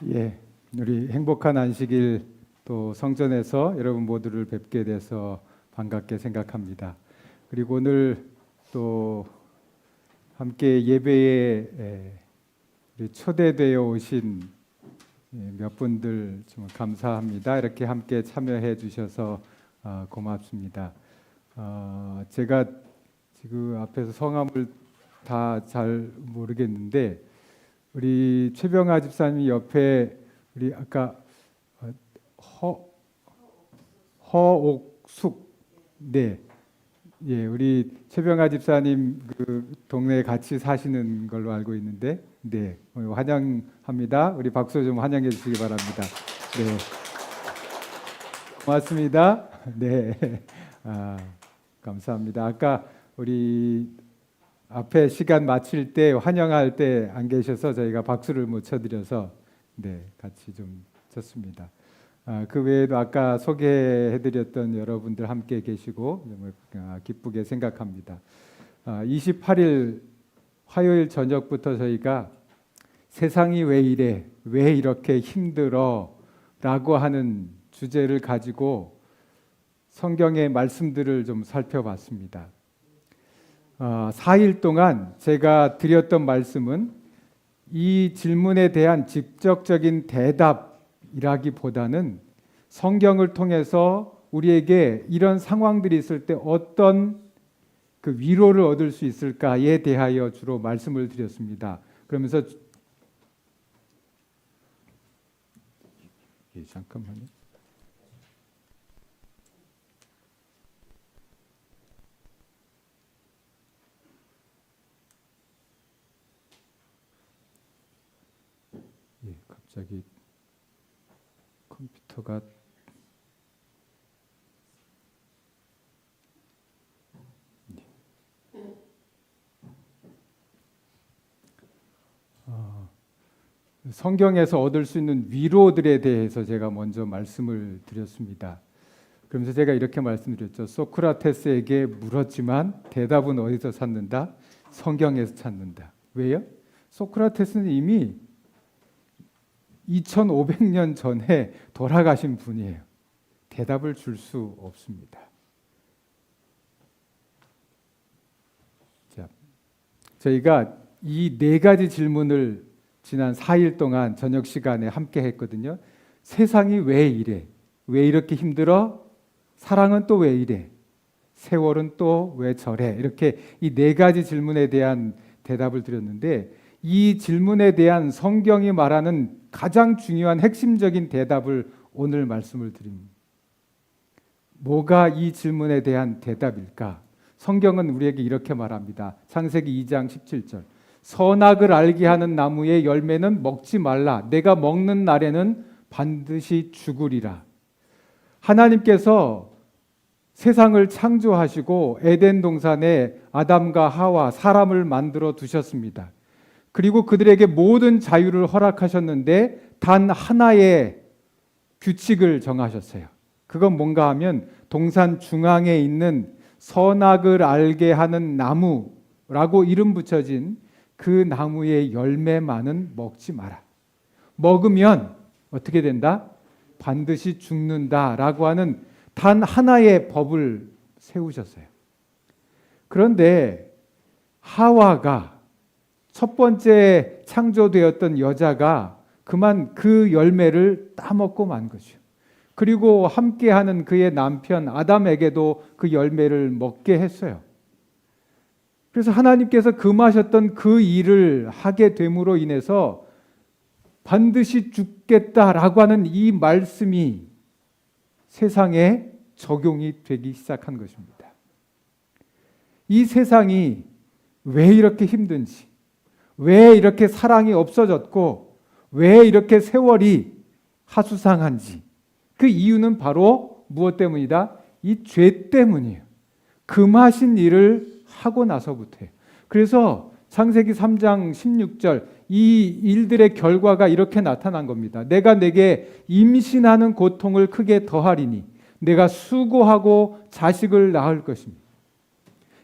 예, 우리 행복한 안식일 또 성전에서 여러분 모두를 뵙게 돼서 반갑게 생각합니다. 그리고 오늘 또 함께 예배에 초대되어 오신 몇 분들 정말 감사합니다. 이렇게 함께 참여해 주셔서 고맙습니다. 제가 지금 앞에서 성함을 다 잘 모르겠는데 우리 최병아 집사님 옆에 우리 아까 허옥숙 네, 예, 우리 최병아 집사님 그 동네에 같이 사시는 걸로 알고 있는데 네, 환영합니다. 우리 박수 좀 환영해 주시기 바랍니다. 네, 고맙습니다. 네, 감사합니다. 아까 우리 앞에 시간 마칠 때 환영할 때 안 계셔서 저희가 박수를 못 쳐드려서 네, 같이 좀 쳤습니다. 그 외에도 아까 소개해드렸던 여러분들 함께 계시고 기쁘게 생각합니다. 28일 화요일 저녁부터 저희가 세상이 왜 이래, 왜 이렇게 힘들어 라고 하는 주제를 가지고 성경의 말씀들을 좀 살펴봤습니다. 4일 동안 제가 드렸던 말씀은 이 질문에 대한 직접적인 대답이라기보다는 성경을 통해서 우리에게 이런 상황들이 있을 때 어떤 그 위로를 얻을 수 있을까에 대하여 주로 말씀을 드렸습니다. 그러면서 잠깐만요. 갑자기 컴퓨터가 성경에서 얻을 수 있는 위로들에 대해서 제가 먼저 말씀을 드렸습니다. 그러면서 제가 이렇게 말씀드렸죠. 소크라테스에게 물었지만 대답은 어디서 찾는다? 성경에서 찾는다. 왜요? 소크라테스는 이미 2500년 전에 돌아가신 분이에요. 대답을 줄 수 없습니다. 자, 저희가 이 네 가지 질문을 지난 4일 동안 저녁 시간에 함께 했거든요. 세상이 왜 이래? 왜 이렇게 힘들어? 사랑은 또 왜 이래? 세월은 또 왜 저래? 이렇게 이 네 가지 질문에 대한 대답을 드렸는데 이 질문에 대한 성경이 말하는 가장 중요한 핵심적인 대답을 오늘 말씀을 드립니다. 뭐가 이 질문에 대한 대답일까? 성경은 우리에게 이렇게 말합니다. 창세기 2장 17절. 선악을 알게 하는 나무의 열매는 먹지 말라. 내가 먹는 날에는 반드시 죽으리라. 하나님께서 세상을 창조하시고 에덴 동산에 아담과 하와 사람을 만들어 두셨습니다. 그리고 그들에게 모든 자유를 허락하셨는데 단 하나의 규칙을 정하셨어요. 그건 뭔가 하면 동산 중앙에 있는 선악을 알게 하는 나무라고 이름 붙여진 그 나무의 열매만은 먹지 마라. 먹으면 어떻게 된다? 반드시 죽는다라고 하는 단 하나의 법을 세우셨어요. 그런데 하와가 첫 번째 창조되었던 여자가 그만 그 열매를 따먹고 만 것이요. 그리고 함께하는 그의 남편 아담에게도 그 열매를 먹게 했어요. 그래서 하나님께서 금하셨던 그 일을 하게 됨으로 인해서 반드시 죽겠다라고 하는 이 말씀이 세상에 적용이 되기 시작한 것입니다. 이 세상이 왜 이렇게 힘든지, 왜 이렇게 사랑이 없어졌고 왜 이렇게 세월이 하수상한지 그 이유는 바로 무엇 때문이다? 이 죄 때문이에요. 금하신 일을 하고 나서부터예요. 그래서 창세기 3장 16절 이 일들의 결과가 이렇게 나타난 겁니다. 내가 내게 임신하는 고통을 크게 더하리니 내가 수고하고 자식을 낳을 것입니다.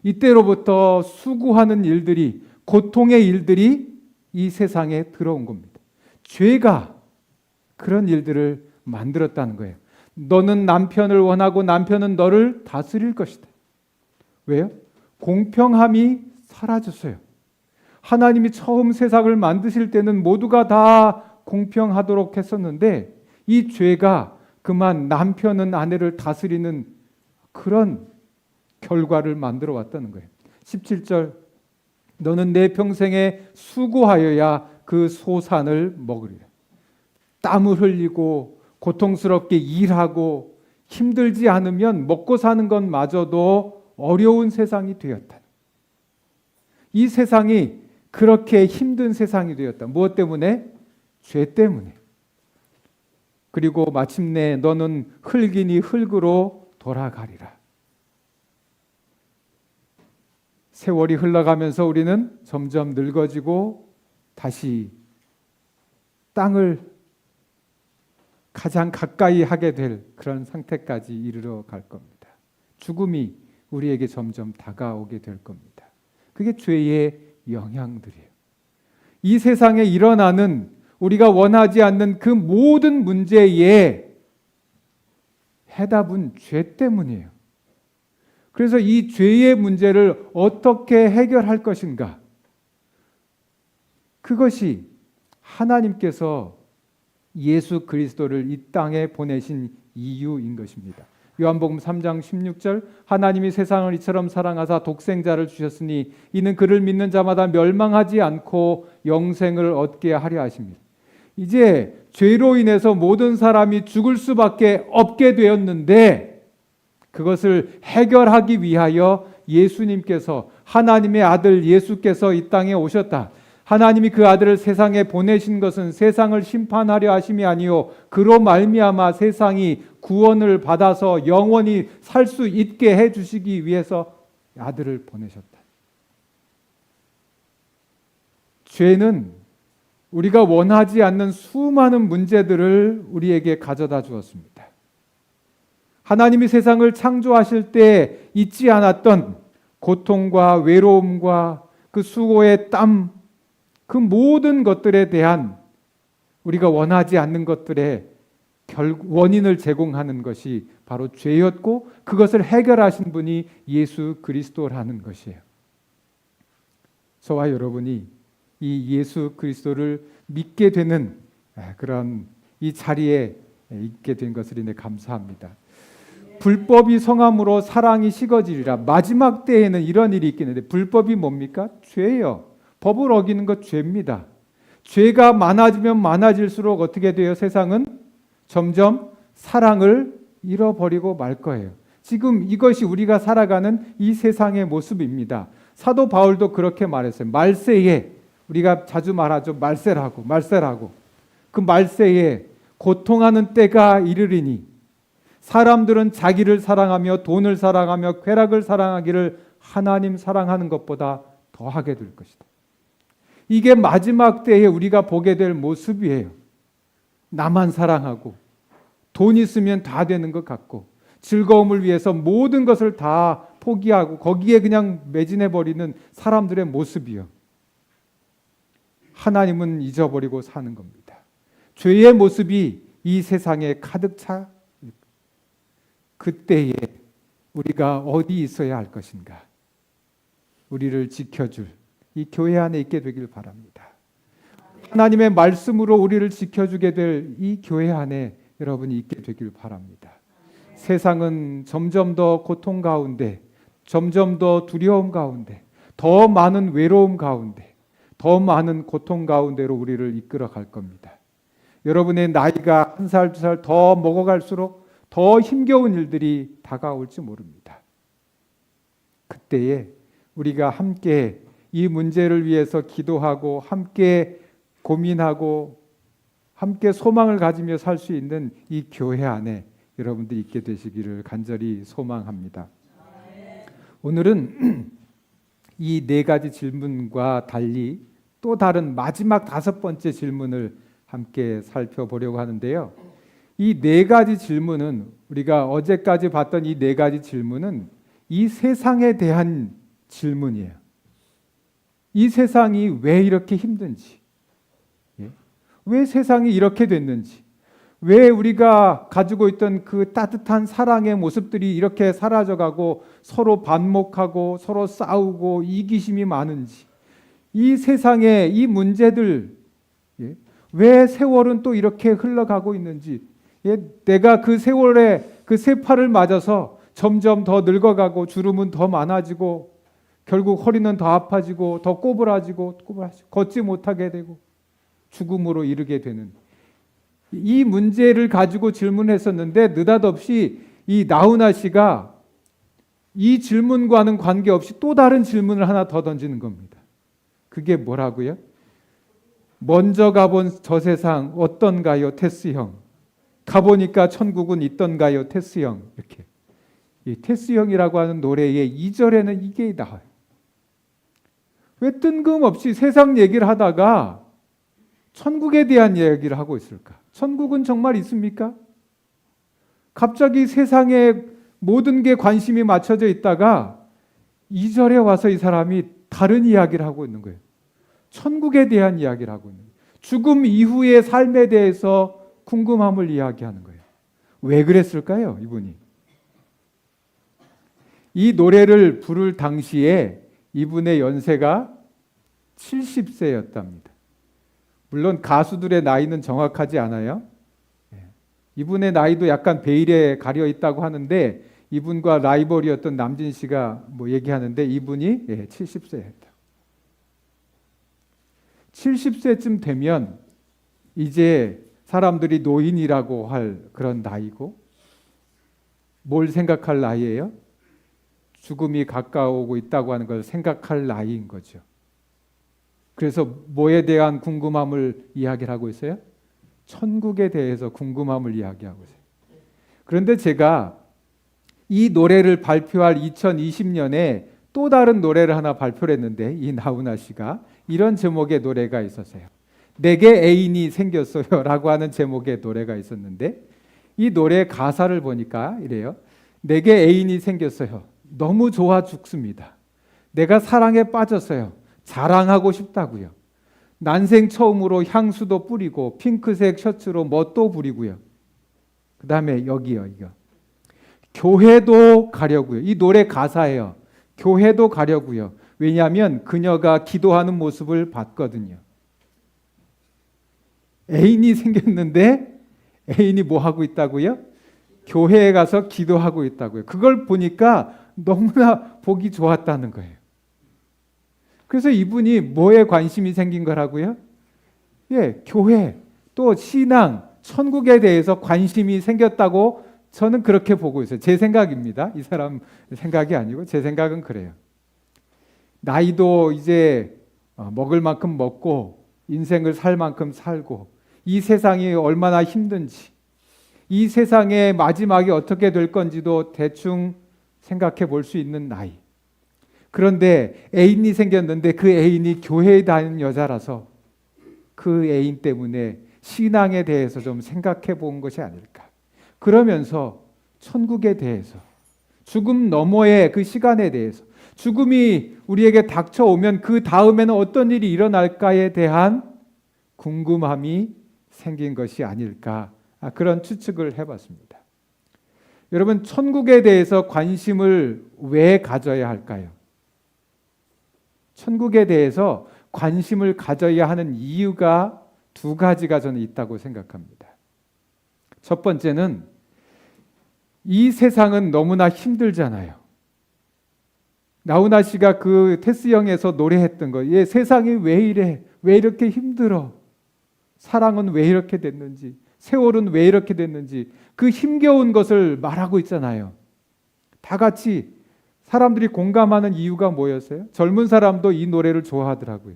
이때로부터 수고하는 일들이 고통의 일들이 이 세상에 들어온 겁니다. 죄가 그런 일들을 만들었다는 거예요. 너는 남편을 원하고 남편은 너를 다스릴 것이다. 왜요? 공평함이 사라졌어요. 하나님이 처음 세상을 만드실 때는 모두가 다 공평하도록 했었는데 이 죄가 그만 남편은 아내를 다스리는 그런 결과를 만들어 왔다는 거예요. 17절 너는 내 평생에 수고하여야 그 소산을 먹으리라. 땀을 흘리고 고통스럽게 일하고 힘들지 않으면 먹고 사는 것마저도 어려운 세상이 되었다. 이 세상이 그렇게 힘든 세상이 되었다. 무엇 때문에? 죄 때문에. 그리고 마침내 너는 흙이니 흙으로 돌아가리라. 세월이 흘러가면서 우리는 점점 늙어지고 다시 땅을 가장 가까이 하게 될 그런 상태까지 이르러 갈 겁니다. 죽음이 우리에게 점점 다가오게 될 겁니다. 그게 죄의 영향들이에요. 이 세상에 일어나는 우리가 원하지 않는 그 모든 문제의 해답은 죄 때문이에요. 그래서 이 죄의 문제를 어떻게 해결할 것인가? 그것이 하나님께서 예수 그리스도를 이 땅에 보내신 이유인 것입니다. 요한복음 3장 16절 하나님이 세상을 이처럼 사랑하사 독생자를 주셨으니 이는 그를 믿는 자마다 멸망하지 않고 영생을 얻게 하려 하십니다. 이제 죄로 인해서 모든 사람이 죽을 수밖에 없게 되었는데 그것을 해결하기 위하여 예수님께서 하나님의 아들 예수께서 이 땅에 오셨다. 하나님이 그 아들을 세상에 보내신 것은 세상을 심판하려 하심이 아니요 그로 말미암아 세상이 구원을 받아서 영원히 살 수 있게 해 주시기 위해서 아들을 보내셨다. 죄는 우리가 원하지 않는 수많은 문제들을 우리에게 가져다 주었습니다. 하나님이 세상을 창조하실 때 잊지 않았던 고통과 외로움과 그 수고의 땀, 그 모든 것들에 대한 우리가 원하지 않는 것들의 원인을 제공하는 것이 바로 죄였고 그것을 해결하신 분이 예수 그리스도라는 것이에요. 저와 여러분이 이 예수 그리스도를 믿게 되는 그런 이 자리에 있게 된 것을 인해 감사합니다. 불법이 성함으로 사랑이 식어지리라. 마지막 때에는 이런 일이 있겠는데 불법이 뭡니까? 죄예요. 법을 어기는 것 죄입니다. 죄가 많아지면 많아질수록 어떻게 돼요? 세상은 점점 사랑을 잃어버리고 말 거예요. 지금 이것이 우리가 살아가는 이 세상의 모습입니다. 사도 바울도 그렇게 말했어요. 말세에 우리가 자주 말하죠. 말세라고. 그 말세에 고통하는 때가 이르리니 사람들은 자기를 사랑하며 돈을 사랑하며 쾌락을 사랑하기를 하나님 사랑하는 것보다 더하게 될 것이다. 이게 마지막 때에 우리가 보게 될 모습이에요. 나만 사랑하고 돈 있으면 다 되는 것 같고 즐거움을 위해서 모든 것을 다 포기하고 거기에 그냥 매진해버리는 사람들의 모습이요. 하나님은 잊어버리고 사는 겁니다. 죄의 모습이 이 세상에 가득 차 그때에 우리가 어디 있어야 할 것인가? 우리를 지켜줄 이 교회 안에 있게 되길 바랍니다. 하나님의 말씀으로 우리를 지켜주게 될 이 교회 안에 여러분이 있게 되길 바랍니다. 세상은 점점 더 고통 가운데, 점점 더 두려움 가운데, 더 많은 외로움 가운데, 더 많은 고통 가운데로 우리를 이끌어 갈 겁니다. 여러분의 나이가 한 살, 두 살 더 먹어갈수록 더 힘겨운 일들이 다가올지 모릅니다. 그때에 우리가 함께 이 문제를 위해서 기도하고 함께 고민하고 함께 소망을 가지며 살 수 있는 이 교회 안에 여러분들이 있게 되시기를 간절히 소망합니다. 오늘은 이 네 가지 질문과 달리 또 다른 마지막 다섯 번째 질문을 함께 살펴보려고 하는데요. 이 네 가지 질문은 우리가 어제까지 봤던 이 네 가지 질문은 이 세상에 대한 질문이에요. 이 세상이 왜 이렇게 힘든지, 왜 세상이 이렇게 됐는지, 왜 우리가 가지고 있던 그 따뜻한 사랑의 모습들이 이렇게 사라져가고 서로 반목하고 서로 싸우고 이기심이 많은지, 이 세상의 이 문제들, 왜 세월은 또 이렇게 흘러가고 있는지, 내가 그 세월에 그 세파를 맞아서 점점 더 늙어가고 주름은 더 많아지고 결국 허리는 더 아파지고 더 꼬부라지고 걷지 못하게 되고 죽음으로 이르게 되는 이 문제를 가지고 질문했었는데, 느닷없이 이 나훈아 씨가 이 질문과는 관계없이 또 다른 질문을 하나 더 던지는 겁니다. 그게 뭐라고요? 먼저 가본 저 세상 어떤가요, 테스 형? 가보니까 천국은 있던가요, 테스 형? 이렇게. 이 테스 형이라고 하는 노래의 2절에는 이게 나와요. 왜 뜬금없이 세상 얘기를 하다가 천국에 대한 얘기를 하고 있을까? 천국은 정말 있습니까? 갑자기 세상에 모든 게 관심이 맞춰져 있다가 2절에 와서 이 사람이 다른 이야기를 하고 있는 거예요. 천국에 대한 이야기를 하고 있는 거예요. 죽음 이후의 삶에 대해서 궁금함을 이야기하는 거예요. 왜 그랬을까요, 이분이? 이 노래를 부를 당시에 이분의 연세가 70세였답니다. 물론 가수들의 나이는 정확하지 않아요. 이분의 나이도 약간 베일에 가려 있다고 하는데, 이분과 라이벌이었던 남진 씨가 뭐 얘기하는데 이분이 70세였다. 70세쯤 되면 이제 사람들이 노인이라고 할 그런 나이고, 뭘 생각할 나이예요? 죽음이 가까워오고 있다고 하는 걸 생각할 나이인 거죠. 그래서 뭐에 대한 궁금함을 이야기를 하고 있어요? 천국에 대해서 궁금함을 이야기하고 있어요. 그런데 제가 이 노래를 발표할 2020년에 또 다른 노래를 하나 발표를 했는데, 이 나훈아 씨가 이런 제목의 노래가 있었어요. 내게 애인이 생겼어요 라고 하는 제목의 노래가 있었는데, 이 노래 가사를 보니까 이래요. 내게 애인이 생겼어요. 너무 좋아 죽습니다. 내가 사랑에 빠졌어요. 자랑하고 싶다고요. 난생 처음으로 향수도 뿌리고 핑크색 셔츠로 멋도 부리고요. 그 다음에 여기요, 이거. 교회도 가려고요. 이 노래 가사예요. 교회도 가려고요. 왜냐하면 그녀가 기도하는 모습을 봤거든요. 애인이 생겼는데 애인이 뭐 하고 있다고요? 교회에 가서 기도하고 있다고요. 그걸 보니까 너무나 보기 좋았다는 거예요. 그래서 이분이 뭐에 관심이 생긴 거라고요? 교회, 또 신앙, 천국에 대해서 관심이 생겼다고 저는 그렇게 보고 있어요. 제 생각입니다. 이 사람 생각이 아니고 제 생각은 그래요. 나이도 이제 먹을 만큼 먹고 인생을 살 만큼 살고, 이 세상이 얼마나 힘든지, 이 세상의 마지막이 어떻게 될 건지도 대충 생각해 볼 수 있는 나이. 그런데 애인이 생겼는데 그 애인이 교회에 다니는 여자라서 그 애인 때문에 신앙에 대해서 좀 생각해 본 것이 아닐까. 그러면서 천국에 대해서, 죽음 너머의 그 시간에 대해서, 죽음이 우리에게 닥쳐오면 그 다음에는 어떤 일이 일어날까에 대한 궁금함이 생긴 것이 아닐까, 그런 추측을 해봤습니다. 여러분, 천국에 대해서 관심을 왜 가져야 할까요? 천국에 대해서 관심을 가져야 하는 이유가 두 가지가 저는 있다고 생각합니다. 첫 번째는 이 세상은 너무나 힘들잖아요. 나훈아 씨가 그 테스형에서 노래했던 거, 세상이 왜 이래? 왜 이렇게 힘들어? 사랑은 왜 이렇게 됐는지, 세월은 왜 이렇게 됐는지, 그 힘겨운 것을 말하고 있잖아요. 다 같이 사람들이 공감하는 이유가 뭐였어요? 젊은 사람도 이 노래를 좋아하더라고요.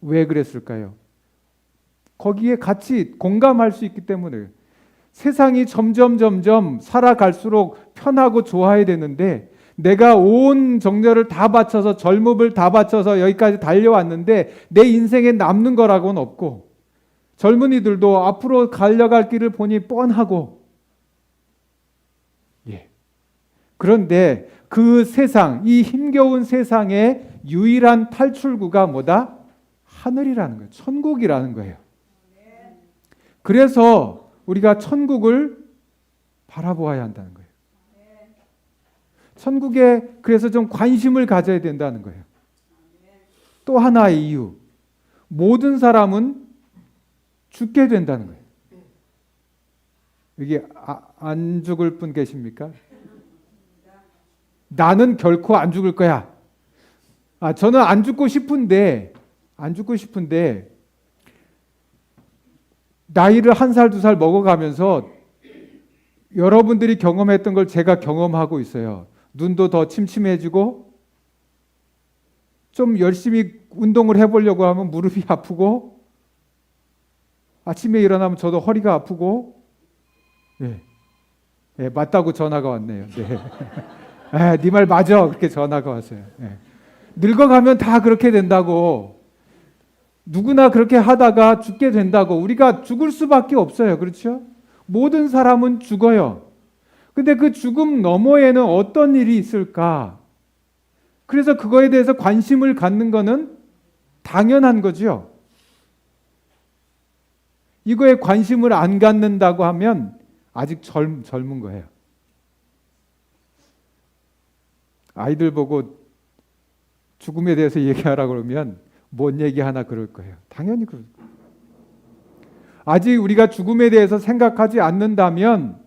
왜 그랬을까요? 거기에 같이 공감할 수 있기 때문에. 세상이 점점 살아갈수록 편하고 좋아야 되는데, 내가 온 정열을 다 바쳐서, 젊음을 다 바쳐서 여기까지 달려왔는데 내 인생에 남는 거라고는 없고, 젊은이들도 앞으로 달려갈 길을 보니 뻔하고, 그런데 그 세상, 이 힘겨운 세상의 유일한 탈출구가 뭐다? 하늘이라는 거예요. 천국이라는 거예요. 그래서 우리가 천국을 바라보아야 한다는 거예요. 천국에 그래서 좀 관심을 가져야 된다는 거예요. 또 하나의 이유, 모든 사람은 죽게 된다는 거예요. 여기 안 죽을 분 계십니까? 나는 결코 안 죽을 거야. 저는 안 죽고 싶은데 나이를 1살, 2살 먹어가면서 여러분들이 경험했던 걸 제가 경험하고 있어요. 눈도 더 침침해지고 좀 열심히 운동을 해보려고 하면 무릎이 아프고 아침에 일어나면 저도 허리가 아프고 맞다고 전화가 왔네요. 네 말 맞아. 그렇게 전화가 왔어요. 늙어가면 다 그렇게 된다고. 누구나 그렇게 하다가 죽게 된다고. 우리가 죽을 수밖에 없어요. 그렇죠? 모든 사람은 죽어요. 근데 그 죽음 너머에는 어떤 일이 있을까? 그래서 그거에 대해서 관심을 갖는 거는 당연한 거죠. 이거에 관심을 안 갖는다고 하면 아직 젊은 거예요. 아이들 보고 죽음에 대해서 얘기하라 그러면 뭔 얘기하나 그럴 거예요. 당연히 그럴 거예요. 아직 우리가 죽음에 대해서 생각하지 않는다면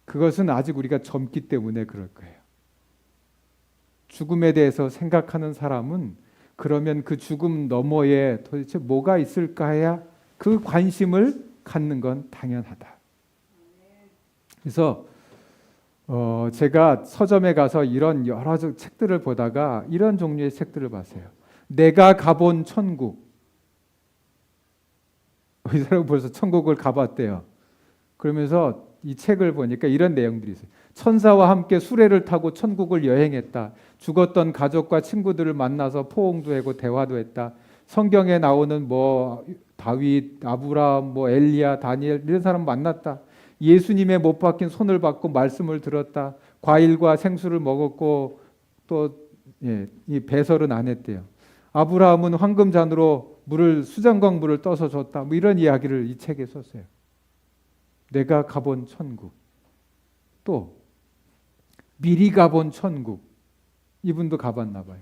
그것은 아직 우리가 젊기 때문에 그럴 거예요. 죽음에 대해서 생각하는 사람은 그러면 그 죽음 너머에 도대체 뭐가 있을까 해야 그 관심을 갖는 건 당연하다. 그래서 제가 서점에 가서 이런 여러 책들을 보다가 이런 종류의 책들을 봤어요. 내가 가본 천국. 이 사람은 벌써 천국을 가봤대요. 그러면서 이 책을 보니까 이런 내용들이 있어요. 천사와 함께 수레를 타고 천국을 여행했다. 죽었던 가족과 친구들을 만나서 포옹도 하고 대화도 했다. 성경에 나오는 뭐 다윗, 아브라함, 뭐 엘리야, 다니엘 이런 사람 만났다. 예수님의 못 박힌 손을 받고 말씀을 들었다. 과일과 생수를 먹었고 또 이 배설은 안 했대요. 아브라함은 황금잔으로 수정광 물을 떠서 줬다. 뭐 이런 이야기를 이 책에 썼어요. 내가 가본 천국. 또 미리 가본 천국. 이분도 가봤나 봐요.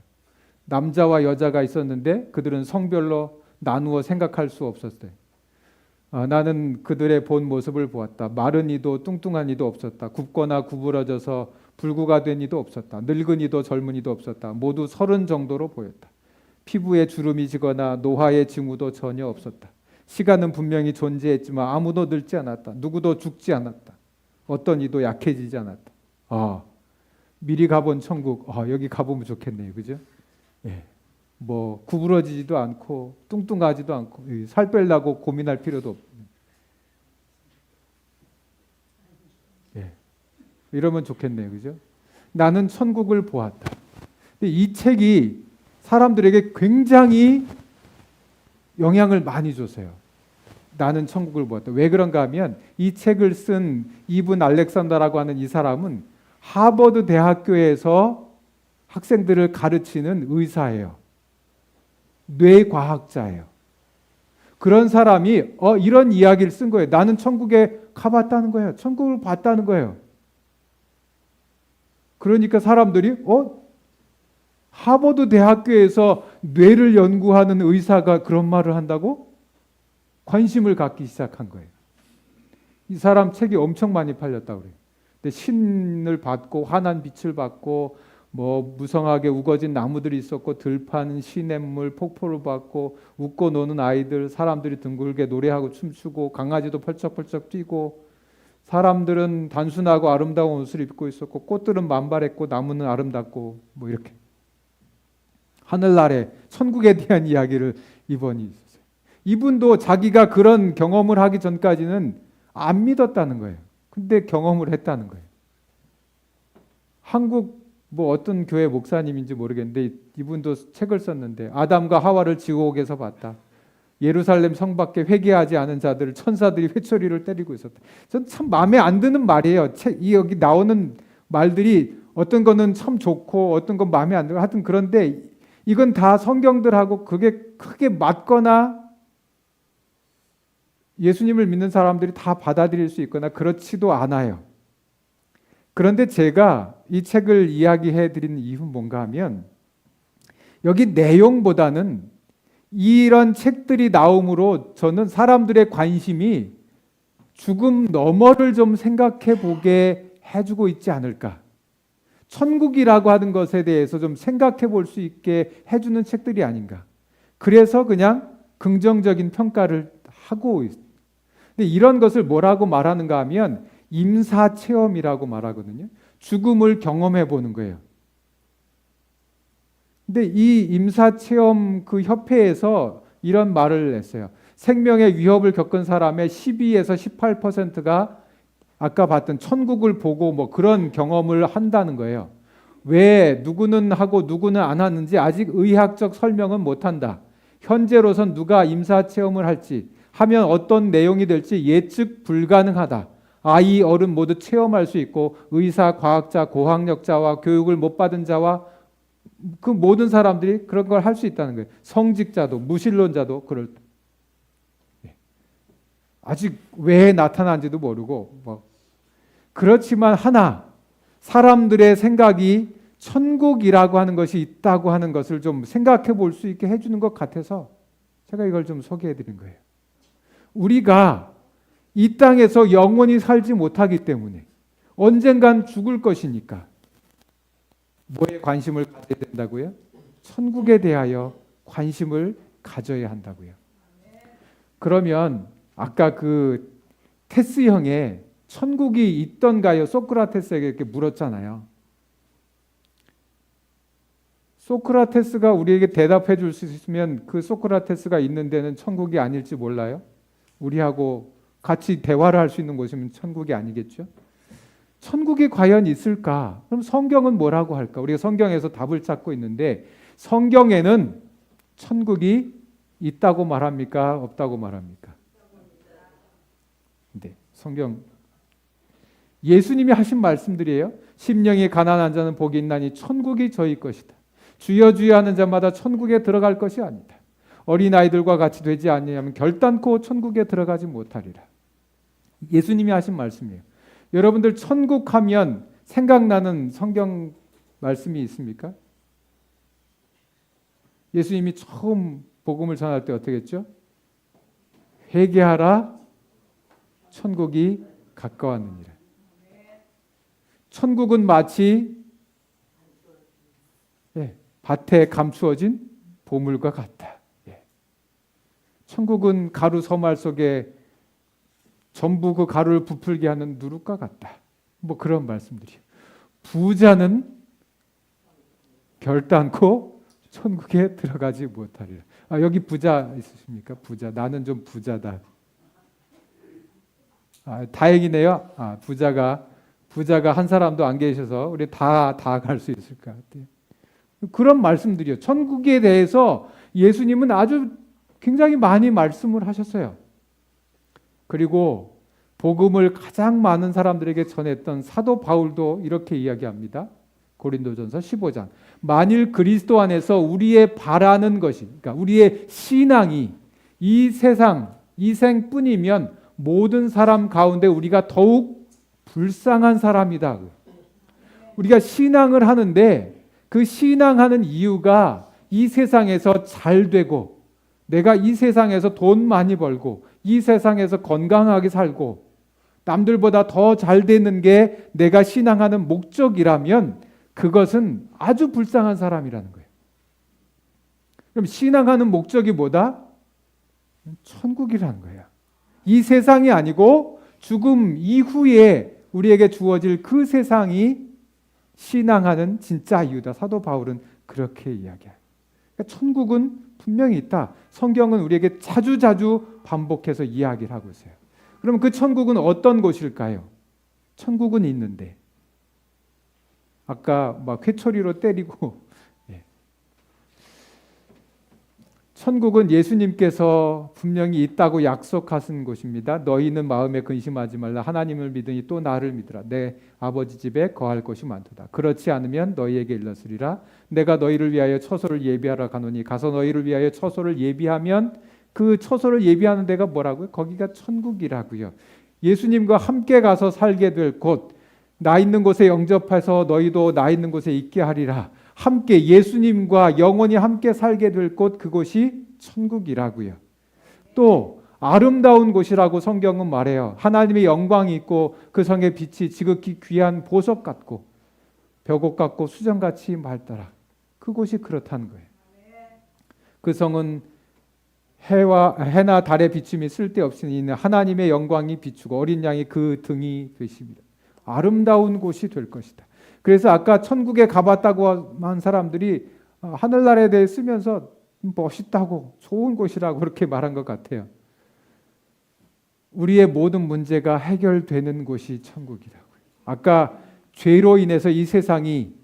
남자와 여자가 있었는데 그들은 성별로 나누어 생각할 수 없었어요. 나는 그들의 본 모습을 보았다. 마른 이도 뚱뚱한 이도 없었다. 굽거나 구부러져서 불구가 된 이도 없었다. 늙은 이도 젊은 이도 없었다. 모두 30 정도로 보였다. 피부에 주름이 지거나 노화의 징후도 전혀 없었다. 시간은 분명히 존재했지만 아무도 늙지 않았다. 누구도 죽지 않았다. 어떤 이도 약해지지 않았다. 미리 가본 천국, 여기 가보면 좋겠네요. 그죠? 뭐 구부러지지도 않고 뚱뚱하지도 않고 살 빼려고 고민할 필요도 없고 이러면 좋겠네요. 그죠? 나는 천국을 보았다. 근데 이 책이 사람들에게 굉장히 영향을 많이 줬어요. 나는 천국을 보았다. 왜 그런가 하면 이 책을 쓴 이분 알렉산더라고 하는 이 사람은 하버드 대학교에서 학생들을 가르치는 의사예요. 뇌과학자예요. 그런 사람이 이런 이야기를 쓴 거예요. 나는 천국에 가봤다는 거예요. 천국을 봤다는 거예요. 그러니까 사람들이 하버드 대학교에서 뇌를 연구하는 의사가 그런 말을 한다고? 관심을 갖기 시작한 거예요. 이 사람 책이 엄청 많이 팔렸다고 그래요. 근데 신을 받고 환한 빛을 받고 뭐 무성하게 우거진 나무들이 있었고 들판, 시냇물, 폭포를 받고 웃고 노는 아이들, 사람들이 둥글게 노래하고 춤추고 강아지도 펄쩍펄쩍 뛰고 사람들은 단순하고 아름다운 옷을 입고 있었고 꽃들은 만발했고 나무는 아름답고 뭐 이렇게 하늘나라의 천국에 대한 이야기를 이분이 있었어요. 이분도 자기가 그런 경험을 하기 전까지는 안 믿었다는 거예요. 근데 경험을 했다는 거예요. 한국 뭐 어떤 교회 목사님인지 모르겠는데 이분도 책을 썼는데 아담과 하와를 지옥에서 봤다. 예루살렘 성 밖에 회개하지 않은 자들을 천사들이 회초리를 때리고 있었다. 전 참 마음에 안 드는 말이에요. 여기 나오는 말들이 어떤 거는 참 좋고 어떤 건 마음에 안 들고 하여튼 그런데 이건 다 성경들하고 그게 크게 맞거나 예수님을 믿는 사람들이 다 받아들일 수 있거나 그렇지도 않아요. 그런데 제가 이 책을 이야기해 드리는 이유는 뭔가 하면 여기 내용보다는 이런 책들이 나옴으로 저는 사람들의 관심이 죽음 너머를 좀 생각해 보게 해주고 있지 않을까. 천국이라고 하는 것에 대해서 좀 생각해 볼 수 있게 해주는 책들이 아닌가. 그래서 그냥 긍정적인 평가를 하고 있습니다. 근데 이런 것을 뭐라고 말하는가 하면 임사체험이라고 말하거든요. 죽음을 경험해 보는 거예요. 근데 이 임사체험 그 협회에서 이런 말을 했어요. 생명의 위협을 겪은 사람의 12에서 18%가 아까 봤던 천국을 보고 뭐 그런 경험을 한다는 거예요. 왜 누구는 하고 누구는 안 하는지 아직 의학적 설명은 못한다. 현재로선 누가 임사체험을 할지 하면 어떤 내용이 될지 예측 불가능하다. 아이, 어른 모두 체험할 수 있고 의사, 과학자, 고학력자와 교육을 못 받은 자와 그 모든 사람들이 그런 걸 할 수 있다는 거예요. 성직자도 무신론자도 그럴 아직 왜 나타난지도 모르고 뭐 그렇지만 하나 사람들의 생각이 천국이라고 하는 것이 있다고 하는 것을 좀 생각해 볼 수 있게 해주는 것 같아서 제가 이걸 좀 소개해 드린 거예요. 우리가 이 땅에서 영원히 살지 못하기 때문에 언젠간 죽을 것이니까 뭐에 관심을 가져야 된다고요? 천국에 대하여 관심을 가져야 한다고요. 그러면 아까 그 테스 형의 천국이 있던가요? 소크라테스에게 이렇게 물었잖아요. 소크라테스가 우리에게 대답해 줄 수 있으면 그 소크라테스가 있는 데는 천국이 아닐지 몰라요? 우리하고 같이 대화를 할 수 있는 곳이면 천국이 아니겠죠? 천국이 과연 있을까? 그럼 성경은 뭐라고 할까? 우리가 성경에서 답을 찾고 있는데 성경에는 천국이 있다고 말합니까? 없다고 말합니까? 네, 성경 예수님이 하신 말씀들이에요. 심령이 가난한 자는 복이 있나니 천국이 저희 것이다. 주여 주여 하는 자마다 천국에 들어갈 것이 아니다. 어린아이들과 같이 되지 아니하면 결단코 천국에 들어가지 못하리라. 예수님이 하신 말씀이에요. 여러분들 천국 하면 생각나는 성경 말씀이 있습니까? 예수님이 처음 복음을 전할 때 어떻게 했죠? 회개하라 천국이 가까웠느니라. 천국은 마치 밭에 감추어진 보물과 같다. 천국은 가루 서말 속에 전부 그 가루를 부풀게 하는 누룩과 같다. 뭐 그런 말씀들이에요. 부자는 결단코 천국에 들어가지 못하리라. 여기 부자 있으십니까? 부자. 나는 좀 부자다. 다행이네요. 부자가 한 사람도 안 계셔서 우리 다 갈 수 있을 것 같아요. 그런 말씀들이요. 천국에 대해서 예수님은 아주 굉장히 많이 말씀을 하셨어요. 그리고 복음을 가장 많은 사람들에게 전했던 사도 바울도 이렇게 이야기합니다. 고린도전서 15장. 만일 그리스도 안에서 우리의 바라는 것이, 그러니까 우리의 신앙이 이 세상, 이 생뿐이면 모든 사람 가운데 우리가 더욱 불쌍한 사람이다. 우리가 신앙을 하는데 그 신앙하는 이유가 이 세상에서 잘 되고 내가 이 세상에서 돈 많이 벌고 이 세상에서 건강하게 살고 남들보다 더 잘 되는 게 내가 신앙하는 목적이라면 그것은 아주 불쌍한 사람이라는 거예요. 그럼 신앙하는 목적이 뭐다? 천국이라는 거예요. 이 세상이 아니고 죽음 이후에 우리에게 주어질 그 세상이 신앙하는 진짜 이유다. 사도 바울은 그렇게 이야기해요. 그러니까 천국은 분명히 있다. 성경은 우리에게 자주 반복해서 이야기를 하고 있어요. 그럼 그 천국은 어떤 곳일까요? 천국은 있는데 아까 막 회초리로 때리고 천국은 예수님께서 분명히 있다고 약속하신 곳입니다. 너희는 마음에 근심하지 말라. 하나님을 믿으니 또 나를 믿으라. 내 아버지 집에 거할 곳이 많도다. 그렇지 않으면 너희에게 일렀으리라. 내가 너희를 위하여 처소를 예비하러 가노니 가서 너희를 위하여 처소를 예비하면 그 처소를 예비하는 데가 뭐라고요? 거기가 천국이라고요. 예수님과 함께 가서 살게 될 곳, 나 있는 곳에 영접해서 너희도 나 있는 곳에 있게 하리라. 함께 예수님과 영원히 함께 살게 될 곳, 그곳이 천국이라고요. 또 아름다운 곳이라고 성경은 말해요. 하나님의 영광이 있고 그 성의 빛이 지극히 귀한 보석 같고 벽옥 같고 수정같이 맑더라. 그곳이 그렇다는 거예요. 그 성은 해나 달의 비춤이 쓸데없이 있는 하나님의 영광이 비추고 어린 양이 그 등이 되십니다. 아름다운 곳이 될 것이다. 그래서 아까 천국에 가봤다고 한 사람들이 하늘나라에 대해 쓰면서 멋있다고 좋은 곳이라고 그렇게 말한 것 같아요. 우리의 모든 문제가 해결되는 곳이 천국이라고요. 아까 죄로 인해서 이 세상이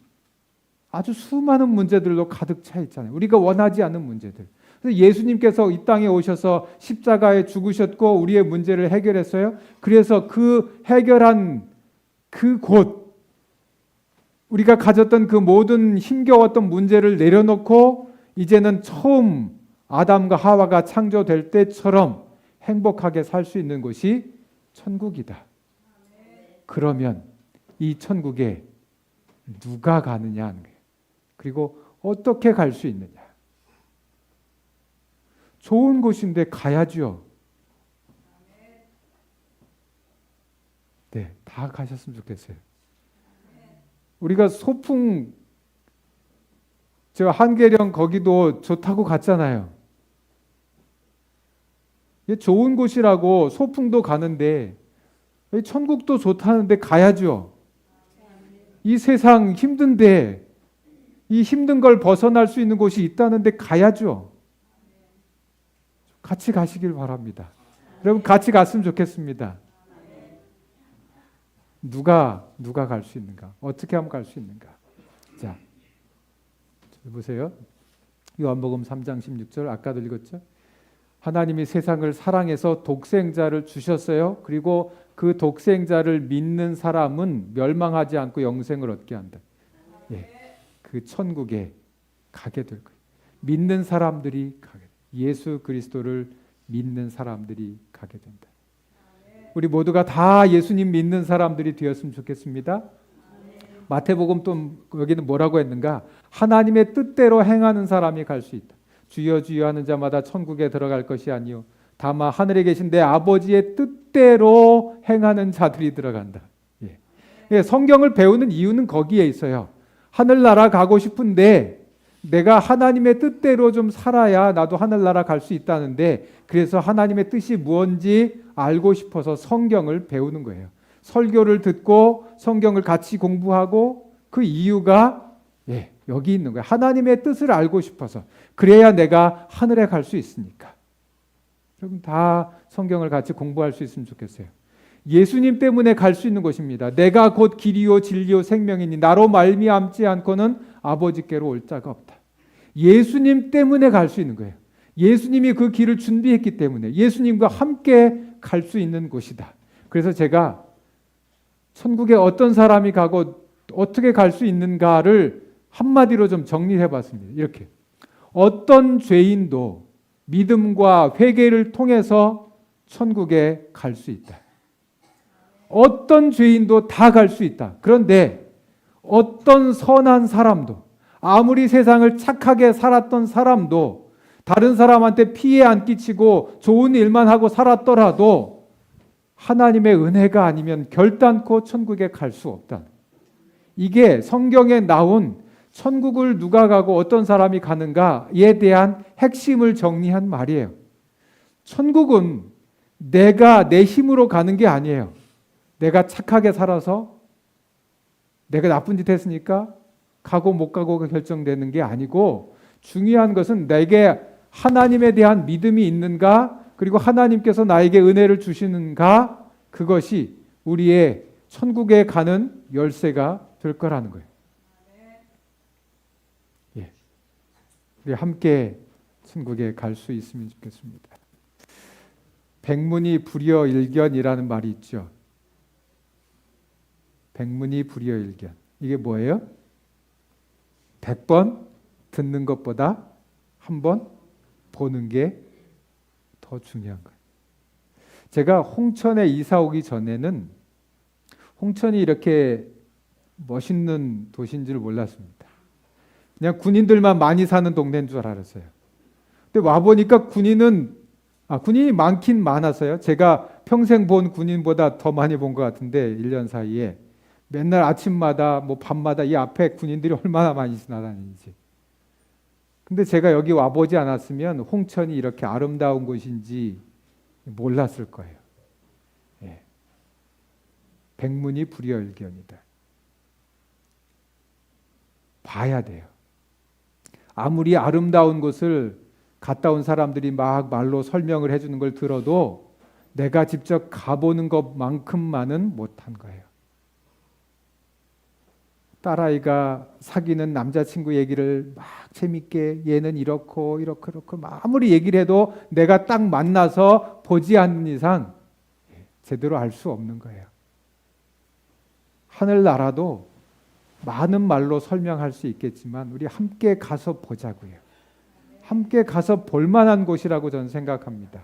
아주 수많은 문제들로 가득 차 있잖아요. 우리가 원하지 않는 문제들. 그래서 예수님께서 이 땅에 오셔서 십자가에 죽으셨고 우리의 문제를 해결했어요. 그래서 그 해결한 그곳, 우리가 가졌던 그 모든 힘겨웠던 문제를 내려놓고 이제는 처음 아담과 하와가 창조될 때처럼 행복하게 살 수 있는 곳이 천국이다. 그러면 이 천국에 누가 가느냐 하는 거예요. 그리고 어떻게 갈 수 있느냐. 좋은 곳인데 가야죠. 네, 다 가셨으면 좋겠어요. 우리가 소풍 저 한계령 거기도 좋다고 갔잖아요. 좋은 곳이라고 소풍도 가는데 천국도 좋다는데 가야죠. 이 세상 힘든데 이 힘든 걸 벗어날 수 있는 곳이 있다는데 가야죠. 같이 가시길 바랍니다. 여러분 같이 갔으면 좋겠습니다. 누가 갈 수 있는가? 어떻게 하면 갈 수 있는가? 자, 보세요. 요한복음 3장 16절 아까도 읽었죠? 하나님이 세상을 사랑해서 독생자를 주셨어요. 그리고 그 독생자를 믿는 사람은 멸망하지 않고 영생을 얻게 한다. 예, 그 천국에 가게 될 거예요. 믿는 사람들이 가게 돼요. 예수 그리스도를 믿는 사람들이 가게 된다. 우리 모두가 다 예수님 믿는 사람들이 되었으면 좋겠습니다. 마태복음 또 여기는 뭐라고 했는가? 하나님의 뜻대로 행하는 사람이 갈 수 있다. 주여 주여 하는 자마다 천국에 들어갈 것이 아니요 다만 하늘에 계신 내 아버지의 뜻대로 행하는 자들이 들어간다. 예. 예, 성경을 배우는 이유는 거기에 있어요. 하늘나라 가고 싶은데 내가 하나님의 뜻대로 좀 살아야 나도 하늘나라 갈 수 있다는데 그래서 하나님의 뜻이 무엇인지 알고 싶어서 성경을 배우는 거예요. 설교를 듣고 성경을 같이 공부하고 그 이유가 여기 있는 거예요. 하나님의 뜻을 알고 싶어서. 그래야 내가 하늘에 갈 수 있으니까. 여러분 다 성경을 같이 공부할 수 있으면 좋겠어요. 예수님 때문에 갈 수 있는 곳입니다. 내가 곧 길이요 진리요 생명이니 나로 말미암지 않고는 아버지께로 올 자가 없다. 예수님 때문에 갈 수 있는 거예요. 예수님이 그 길을 준비했기 때문에 예수님과 함께 갈 수 있는 곳이다. 그래서 제가 천국에 어떤 사람이 가고 어떻게 갈 수 있는가를 한마디로 좀 정리해 봤습니다. 이렇게. 어떤 죄인도 믿음과 회개를 통해서 천국에 갈 수 있다. 어떤 죄인도 다 갈 수 있다. 그런데 어떤 선한 사람도 아무리 세상을 착하게 살았던 사람도 다른 사람한테 피해 안 끼치고 좋은 일만 하고 살았더라도 하나님의 은혜가 아니면 결단코 천국에 갈 수 없다. 이게 성경에 나온 천국을 누가 가고 어떤 사람이 가는가에 대한 핵심을 정리한 말이에요. 천국은 내가 내 힘으로 가는 게 아니에요. 내가 착하게 살아서 내가 나쁜 짓 했으니까 가고 못 가고가 결정되는 게 아니고 중요한 것은 내게 하나님에 대한 믿음이 있는가 그리고 하나님께서 나에게 은혜를 주시는가 그것이 우리의 천국에 가는 열쇠가 될 거라는 거예요. 예. 우리 함께 천국에 갈 수 있으면 좋겠습니다. 백문이 불여일견이라는 말이 있죠. 백문이 불여일견. 이게 뭐예요? 100번 듣는 것보다 한 번 보는 게 더 중요한 거예요. 제가 홍천에 이사 오기 전에는 홍천이 이렇게 멋있는 도시인 줄 몰랐습니다. 그냥 군인들만 많이 사는 동네인 줄 알았어요. 근데 와보니까 군인이 많긴 많았어요. 제가 평생 본 군인보다 더 많이 본 것 같은데 1년 사이에 맨날 아침마다 뭐 밤마다 이 앞에 군인들이 얼마나 많이 지나다니는지. 근데 제가 여기 와보지 않았으면 홍천이 이렇게 아름다운 곳인지 몰랐을 거예요. 예. 백문이 불여일견이다. 봐야 돼요. 아무리 아름다운 곳을 갔다 온 사람들이 막 말로 설명을 해주는 걸 들어도 내가 직접 가보는 것만큼만은 못한 거예요. 딸아이가 사귀는 남자친구 얘기를 막 재밌게 얘는 이렇고 아무리 얘기를 해도 내가 딱 만나서 보지 않는 이상 제대로 알 수 없는 거예요. 하늘나라도 많은 말로 설명할 수 있겠지만 우리 함께 가서 보자고요. 함께 가서 볼 만한 곳이라고 저는 생각합니다.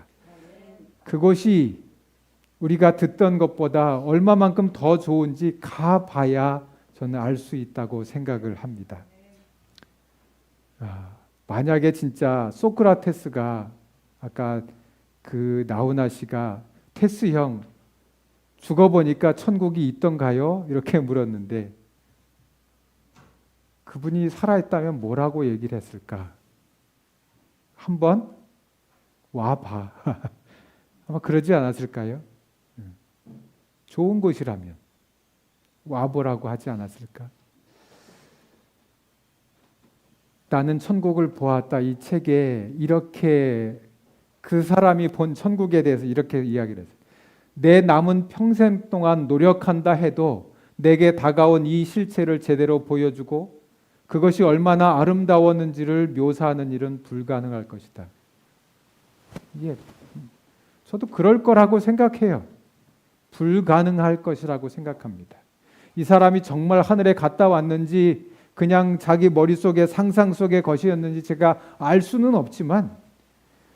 그곳이 우리가 듣던 것보다 얼마만큼 더 좋은지 가봐야 저는 알 수 있다고 생각을 합니다. 만약에 진짜 소크라테스가 아까 그 나훈아 씨가 테스 형 죽어보니까 천국이 있던가요? 이렇게 물었는데 그분이 살아있다면 뭐라고 얘기를 했을까? 한번 와봐. 아마 그러지 않았을까요? 좋은 곳이라면 와보라고 하지 않았을까? 나는 천국을 보았다. 이 책에 이렇게 그 사람이 본 천국에 대해서 이렇게 이야기를 했어요. 내 남은 평생 동안 노력한다 해도 내게 다가온 이 실체를 제대로 보여주고 그것이 얼마나 아름다웠는지를 묘사하는 일은 불가능할 것이다. 예, 저도 그럴 거라고 생각해요. 불가능할 것이라고 생각합니다. 이 사람이 정말 하늘에 갔다 왔는지 그냥 자기 머릿속에 상상 속의 것이었는지 제가 알 수는 없지만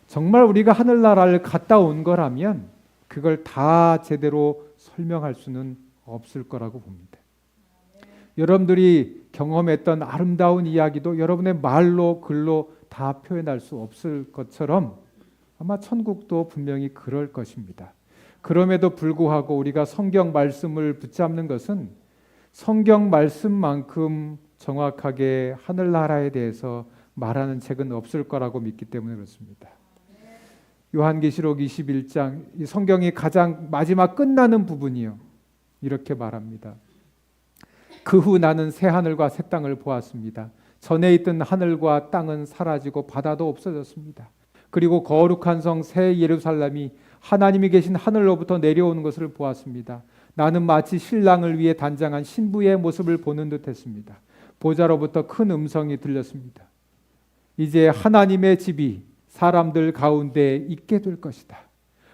정말 우리가 하늘나라를 갔다 온 거라면 그걸 다 제대로 설명할 수는 없을 거라고 봅니다. 여러분들이 경험했던 아름다운 이야기도 여러분의 말로 글로 다 표현할 수 없을 것처럼 아마 천국도 분명히 그럴 것입니다. 그럼에도 불구하고 우리가 성경 말씀을 붙잡는 것은 성경 말씀만큼 정확하게 하늘나라에 대해서 말하는 책은 없을 거라고 믿기 때문에 그렇습니다. 요한계시록 21장 이 성경이 가장 마지막 끝나는 부분이요. 이렇게 말합니다. 그 후 나는 새 하늘과 새 땅을 보았습니다. 전에 있던 하늘과 땅은 사라지고 바다도 없어졌습니다. 그리고 거룩한 성 새 예루살렘이 하나님이 계신 하늘로부터 내려오는 것을 보았습니다. 나는 마치 신랑을 위해 단장한 신부의 모습을 보는 듯했습니다. 보좌로부터 큰 음성이 들렸습니다. 이제 하나님의 집이 사람들 가운데 있게 될 것이다.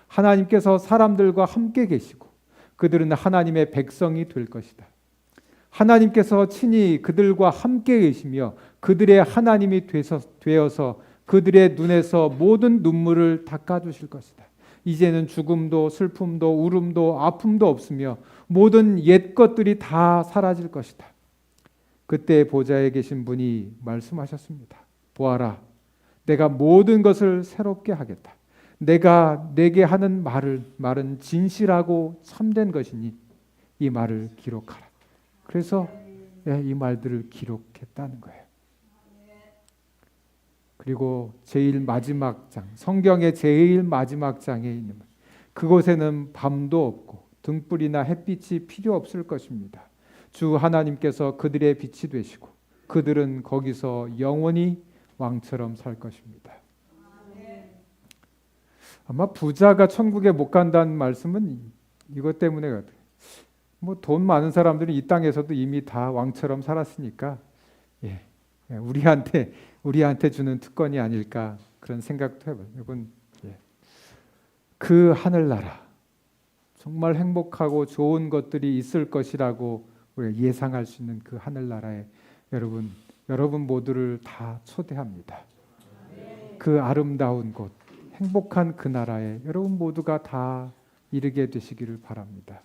하나님께서 사람들과 함께 계시고 그들은 하나님의 백성이 될 것이다. 하나님께서 친히 그들과 함께 계시며 그들의 하나님이 되어서 그들의 눈에서 모든 눈물을 닦아주실 것이다. 이제는 죽음도 슬픔도 울음도 아픔도 없으며 모든 옛 것들이 다 사라질 것이다. 그때 보좌에 계신 분이 말씀하셨습니다. 보아라, 내가 모든 것을 새롭게 하겠다. 내가 내게 하는 말은 진실하고 참된 것이니 이 말을 기록하라. 그래서 이 말들을 기록했다는 거예요. 그리고 제일 마지막 장, 성경의 제일 마지막 장에 있는 그곳에는 밤도 없고 등불이나 햇빛이 필요 없을 것입니다. 주 하나님께서 그들의 빛이 되시고 그들은 거기서 영원히 왕처럼 살 것입니다. 아마 부자가 천국에 못 간다는 말씀은 이것 때문에 같아요. 뭐 돈 많은 사람들은 이 땅에서도 이미 다 왕처럼 살았으니까 우리한테 주는 특권이 아닐까 그런 생각도 해봐요. 여러분, 그 하늘나라 정말 행복하고 좋은 것들이 있을 것이라고 우리가 예상할 수 있는 그 하늘나라에 여러분 모두를 다 초대합니다. 그 아름다운 곳, 행복한 그 나라에 여러분 모두가 다 이르게 되시기를 바랍니다.